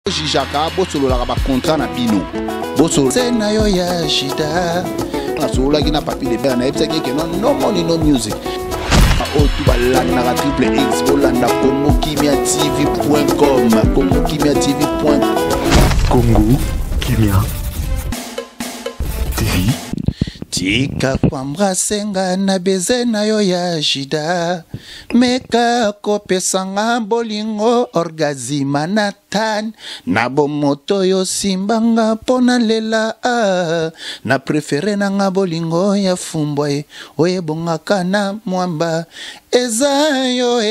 Jijaka bosolo la ba contrat na bino bosolo sena yo ya shida na solo ki na papi de bana epsaki ke no money no music o tu balanda na triple X bolanda congokimiatv.com congokimiatv.com Congo Kimia TV. Tika kwambra senga na bezena yo ya jida meka kopesanga bolingo orgazima natan na bomoto yo simbanga pona lela na prefere na bolingo ya fumbwe oye bongaka na mwamba eza yo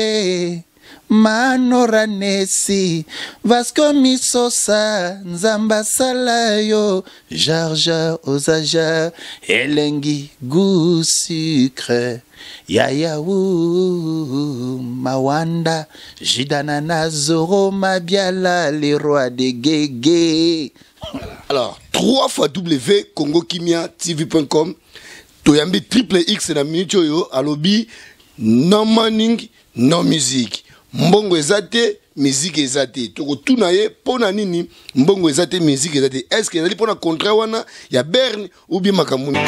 Manoranesi Vasco misosa Nzamba salayo Jarja ozaja Elengi gu sucre Yaya wu Mawanda Jidana na zoro Mabiala les rois de Gege. Alors 3 fois www.congokimiatv.com Toyambi triple X na minute yo alobi no morning no music. Mbongo ezate, musique ezate. Toko tunaye pona nini, mbongo ezate, musique ezate. Est-ce que ezali pona contrat wana ya Berne ou bien makamuni?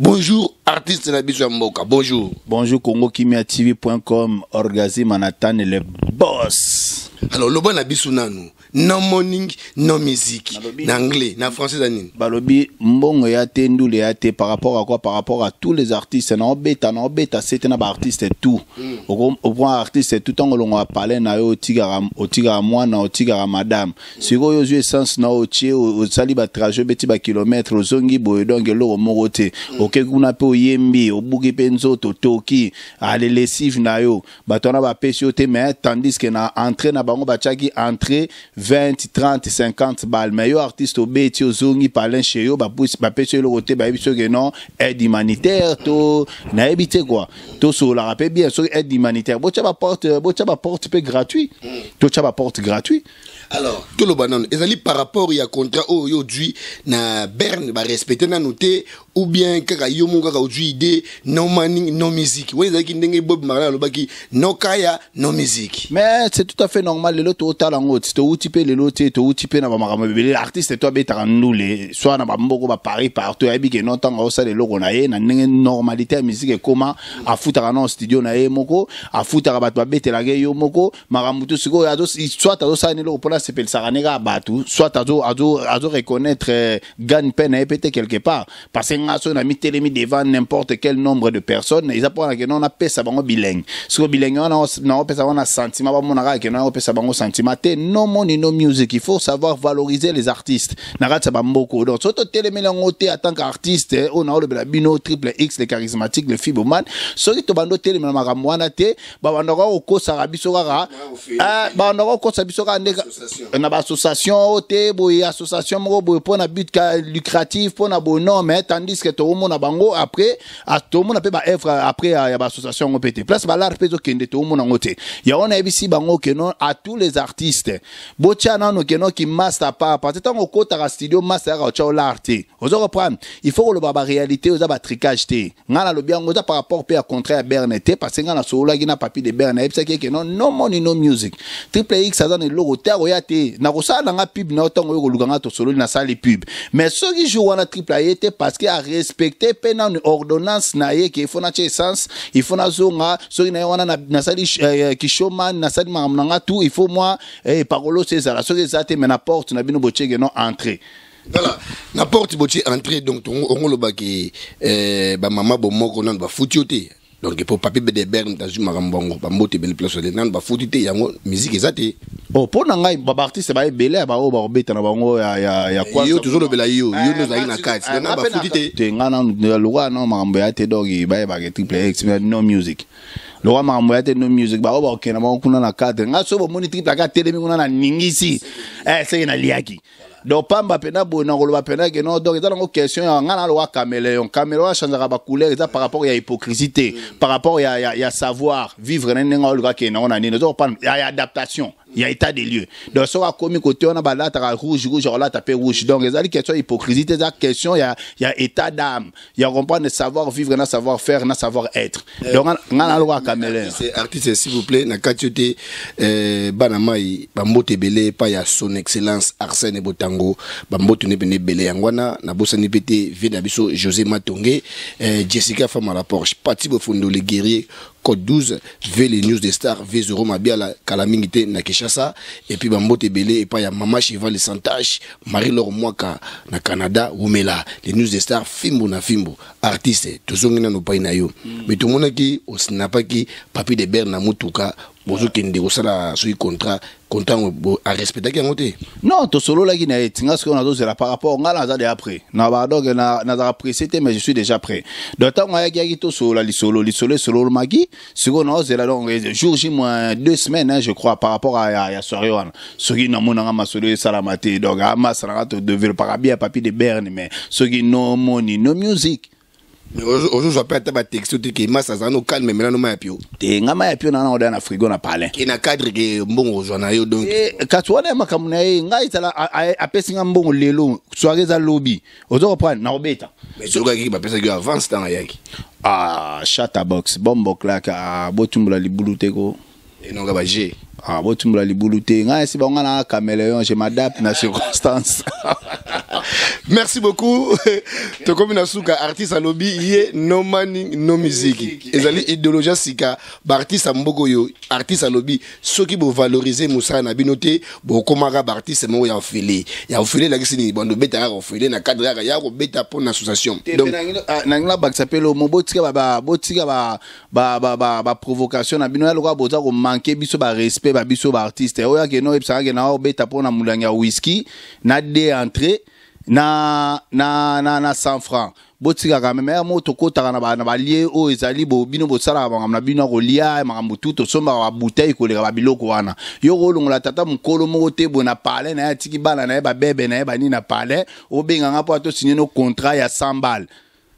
Bonjour, artiste na biso mboka. Bonjour. Bonjour, congokimiatv.com, Orgazi Manhattan, le boss. Alors, le bon na biso nanu. No morning, no music. En anglais, en français, danine. Balobi, mbongo ya te, ndoule ya te, par rapport à quoi? Par rapport à tous les artistes. Na obeta, c'est un artiste et tout. Au point artiste, tout en on a parlé na yo, tigara moi, na tigara madame. Si vous avez essence na otie, au saliba trajet, beti ba kilomètre, au zongi, boedong, lo, morote. Ok, kuna pe yembi, au bougi penzo, toki, à les lessives na yo. Batona ba pesiote, mais tandis que na entrée na bango bachaki, entrée, 20, 30, 50 balles. Mais yo artiste au beti au zongi parlent chez yo, ba pêche le côté, ba biso que non, aide humanitaire, to, na ebite quoi. To so la rappelle bien, sur aide humanitaire. Bo tchaba porte peu gratuit. To tchaba porte gratuit. Alors, tout le banan, ezali par rapport ya contrat aujourd'hui na Berne ba respecter na noté ou bien kaka yo mon kaka aujourd'hui idée no money no music. Oui, ezali ndenge Bob Marley lobaki no kaya no music. Mais c'est tout à fait normal le lot total en haut. To outipé le lot to outipé na ba makambo bele artiste toi beta nous les soit na ba mboko ba Paris partout abi que non tant ça le logo na ye na normalité ya musique comment a futara na studio na ye moko a futara ba beta la yo moko maramutu siko ya soit azo ça ne lo pour c'est le saranega batu soit azo reconnaître gagne peine et peut-être quelque part parce que ngaso na mitelemi devant n'importe quel nombre de personnes ils apprennent que non a pesa bango bilingue so bilingue on pesa on a sentiment ba monaka que non pesa bango sentiment te no money no music. Il faut savoir valoriser les artistes narata ba mboko donc soto telemi langote en tant qu'artiste on a le bino triple X les charismatiques les fiboman so to bando telemi na makamwana te ba bandoko okosa rabiso kaka ba bandoko okosa biso ka ndeka na association te boy association mo boy pour na but lucratif pour na bon non mais tandis que tout le monde a bango après à tout le monde peut ba œuvre après ya ba association on pété place ba l'art peso kende tout le monde ngote ya on a ici bango que non à tous les artistes bocha nano que non qui master pas parce que tant au côté à studio master à chao l'art vous reprendre il faut que le baba réalité aux ba tricage te ngala lo bien ngoza par rapport à contraire Berne te parce que ngala solo gina papi de Berne et ça que non no money no music triple X ça donne le logo te na kosala nga pub na otango yo koluganga to solo na sali pub mais ceux qui jouent na triple A était parce que a respecter pena une ordonnance na ye que il faut na essence il faut na zonga ceux na wana na sali kishoman na sali mamnanga tout il faut moi parolo c'est ça la ceux qui mais na porte na bino bochege non entrer. Voilà, na porte boche entrer donc on lo ba ki ba mama bomoko nan ba futiote. Donc pour papier de Berne tazu marambongo ba mbote belle place de nan ba futite yango musique ezate. Oh pour ngai ba artiste ba belé ba o ba obeta na bango ya kwa yo toujours le bela yo no za ina kati na ba futite te ngana lo wa no marambo ya te dogi ba triple X no music. Le roi Maramboyate no music ba oba okena ba kuna na cadre nga so bo moni triple ka telemi kuna na ningisi c'est na liaki donc pamba pena bona koloba pena que non donc eza une question ya ngana lo caméléon caméléon change ba couleur eza par rapport à hypocrisie par rapport à savoir vivre nenga lo ka ke na ona ni donc il y a adaptation. Il y a état des lieux. Donc, ça a commis côté, on a balade à rouge, genre là, tapé rouge. Donc, il y a des questions d'hypocrisie, des questions, il y a état d'âme. Il y a comprendre de savoir vivre, de savoir faire, de savoir être. Donc, on a la loi caméléon. Artiste, s'il vous plaît, na katiote, banamai, bambote belé, pas ya son excellence, Arsène Botango, bambote nebene belé, yangwana, na bossa nipete, Vedabiso, José Matongue, Jessica Famara Porsche, Pati Bofundo, les guerriers, Code 12, V les news des stars, V Zoro Mabiala, Kalamingite, na Kishasa, et puis Bambote Belé, et puis ya Mama Chiva, les Santaches, Marie-Laure Mwaka, na Canada, Wumela, les news des stars, Fimbo na Fimbo, artiste, tout le monde n'a yo. Mais tout le monde qui, au Snapaki, Papi de Berne, na Mutuka, bonjour qui ne sala sur contrat à respecter qui monté non to solo là qui n'est tinga ce qu'on a dosé là par rapport on a là après na ba donc na apprécié mais je suis déjà prêt donc tant on a qui to solo li solo le magi ce qu'on a là donc jour J moins 2 semaines hein, je crois par rapport à soirée on ce qui na mona ma solo salamate donc ama sala to devait parabia papi de Berne mais ce qui no money no music. Aujourd'hui, je peux pas texto que massa ça no calme mais là no mapio. Te ngama ya pio na na oda na frigo na parler. Qui na cadre que mbongo jona yo donc. Katwana makamuna ye ngai tala apesinga mbongo lelo soirée za lobby. Ozo reprendre na obeta. Mais tu vois qui va penser que avance dans yaki. Ah, chatterbox bombo claka botumbula libulute ko. Et non ga G. Ah, botumbula libulute ngai si ba ngana caméléon je m'adapte na circonstance. Merci beaucoup. To comme na suka artiste à lobby yé no money no musique. Ezali idéologie sika ba artiste mboko yo artiste à lobby ceux qui vont valoriser Moussa na binoté bo komara ba artiste mo ya ofele. Ya ofele la kisini bondo beta ya ofele na cadre ya ko beta pour l'association. Donc na ngla ba s'appelle mo botika ba provocation na bino ya lokwa boza ko manquer biso ba respect ba biso ba artiste. Oya ke no epsa ke na beta pour na mulanga whisky na de entrée na 100 francs botika ka même moto kota na ba lié o ezali bo bino bo sala ba na bino ko lia makambo tuto somba ba bouteille ko le ba biloko wana yo ko longola tata mukolo mo te bona parler na tiki bana na ba bebe na ba ni na parler o benga nga po to signer no contrat ya 100 balles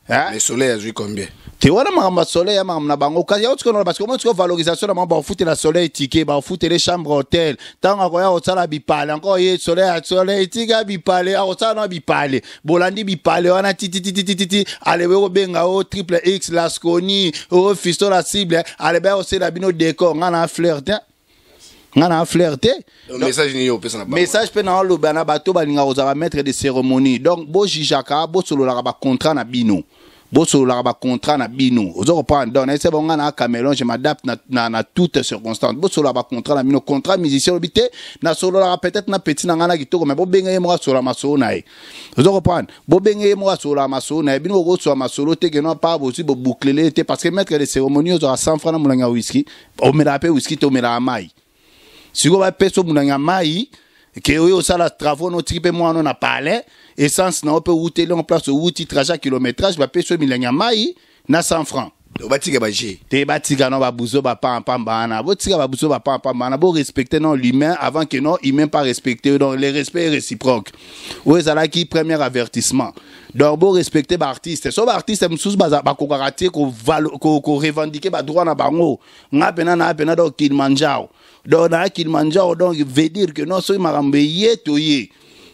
hein. Le soleil a joué combien? Tu vois le maman soleil ya maman na bango kasi ya otiko parce que comment tu valorisation na maman ba foutre la soleil ticket ba foutre les chambres hôtel tanga ko ya otala bipale encore ye soleil tika bipale a otala na bipale bolandi bipale wana titi ale we benga o triple X Lasconi o fisto la cible ale ba o la bino décor ngana flirter message ni yo pesa na message pe na lo bana bato balinga ozala maître de cérémonie donc bo jijaka bo solo la ba contrat na bino bo solo la ba contrat na bino ozo reprendre donc c'est bon na Cameroun je m'adapte na toutes circonstances bo solo la ba contrat na bino contrat musicien obité na solo la peut-être na petit na ngana kitoko mais bo benga mo solo ma solo na ozo reprendre bo benga mo solo ma solo na bino go solo ma solo te que non pas aussi bo boucler te parce que maître de cérémonie ozo 100 francs na mulanga whisky o me la pe whisky to me la mai si vous avez personne mulanga mai que yo sala travaux no tripe moi on a parlé essence na peut router en place outil trajet kilométrage va personne mulanga mai na 100 francs batika ba G te batika no ba buzo ba pamba na botika ba buzo ba pamba na bo respecter non l'humain avant que non humain pas respecter donc le respect réciproque ou ezala qui premier avertissement donc bo respecter ba artiste so ba artiste msous ba ko karaté ko revendiquer ba droit na bango ngapena na pena donc Kilimanjaro donc na Kilimanjaro donc veut dire que non so marambe yeto ye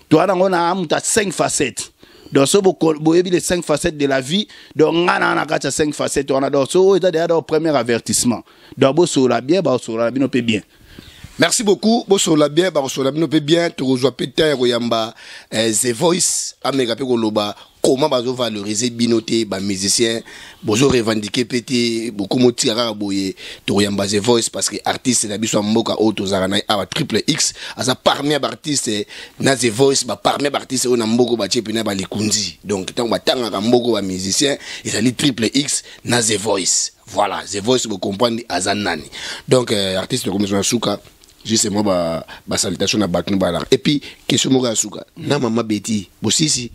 toi on a amuta 5 facettes. Donc, si vous avez les 5 facettes de la vie, donc on a 5 facettes. On a donc le premier avertissement. Donc, si vous avez bien, vous avez bien. Merci beaucoup. Vous avez bien, tu rejoins peut-être The Voice, comment vous valoriser binoté, musicien, vous revendiquer pété, beaucoup de tirage boye, tu rejoins The Voice parce que artiste, c'est l'habitude de moka auto zarana à triple X, à sa parmi artiste, na The Voice, parmi artiste, on a mboko bache pina ba likundi. Donc, tant que tanga mboko musicien, et ça triple X, na The Voice. Voilà, The Voice, vous comprenez, azanani. Donc, artiste, comme je souka. justement ba salutation na batnu bala. Et puis question mo suka na mama Betty bosisi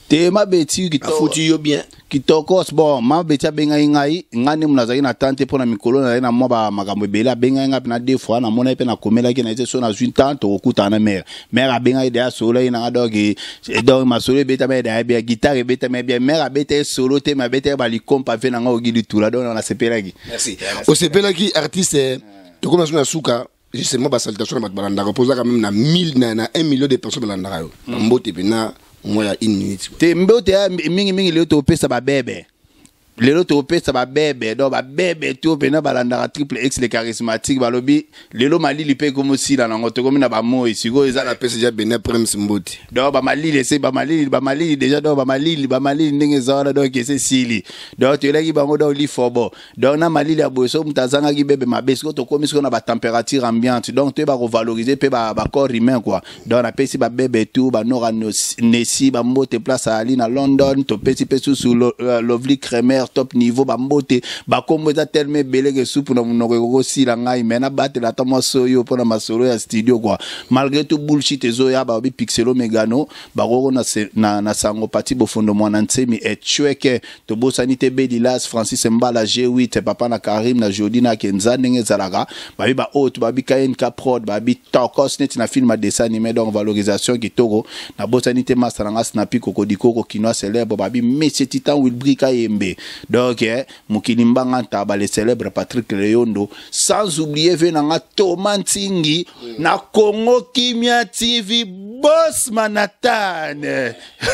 te ma Betty ki foutu yo bien kitokos bon ma Betty benga ngai ngani munazaki na tante pona mikolo na mo ba makambo bela benga nga na deux fois na mona pe na komela ki na ite so na zwin tante okuta na mère abenga ide solo ina ngadoki donc ma solo beta me da bien guitare beta me bien mère beta solo te ma beta ba li kompa ve na ngo gidi tula donc na sepelaki. Merci o sepelaki artiste to commence na suka justement ba salutation na balanda reposa quand même na 1000 na 1 million de personnes balanda yo mbote pena moi ya 1 minute te mbote mingi le to pesa ba bebe lelo to pesa ba bebe donc ba bebe to pena balanda triple X les charismatiques balobi lelo malili pe comme si la ngo to comme na ba moi siko eza la pesa ja bena prime mbote donc ba malili c'est ba malili déjà donc ba malili ndenge zona donc c'est sili donc tu leki bango donc li fobo donc na malili ya boso mutazanga ki bebe mabesko to comme si on a ba température ambiante donc tu ba revaloriser pe ba corps humain quoi donc na pesi ba bebe tout ba nora nesi ba mbote place à ali na London to pesi pe sous Lovely Cremer top niveau ba mbote ba kombo za tellement belé que soupe na munoko ko sila ngai mena battre la tamo soyo pona masolo ya studio quoi malgré tout bullshit ezo ya ba bi pixelo megano ba roko na sango pati bofondo mwana nsemi et chweke to bosani te bedilas Francis Mbala G8 papa na Karim na Jodi na Kenza ndenge zalaka ba bi ba haute ba bi KNK prod ba bi tokos net na film dessin animé donc valorisation kitoko na bosani te master nga snapi kokodikoko kinoa célèbre ba bi Monsieur Titan Wilbrika Yembe donc Mukilimbanga Taba le célèbre Patrick Leondo sans oublier venanga Thomas Ntingi na Congo Kimia TV Boss Manhattan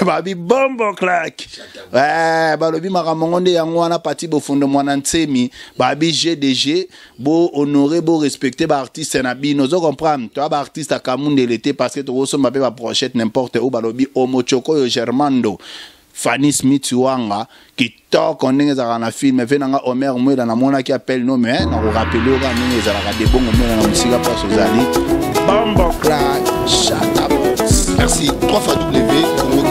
babi bombo clack balobi makamongonde yango wana pati bofundo mwana nsemi babi GDG bo honorer bo respecter ba artiste na bino zo comprendre toi ba artiste akamunde l'été parce que to so mbabe ba brochette n'importe où balobi Omochoko yo Germando Fanny Smith Wanga qui toque on est dans un film venanga Omer Mwela na mona qui appelle no mais na rappeler au gars nous ezalaka de bon Mwela na musique pas sozali bombo clack shut up. Merci 3 fois W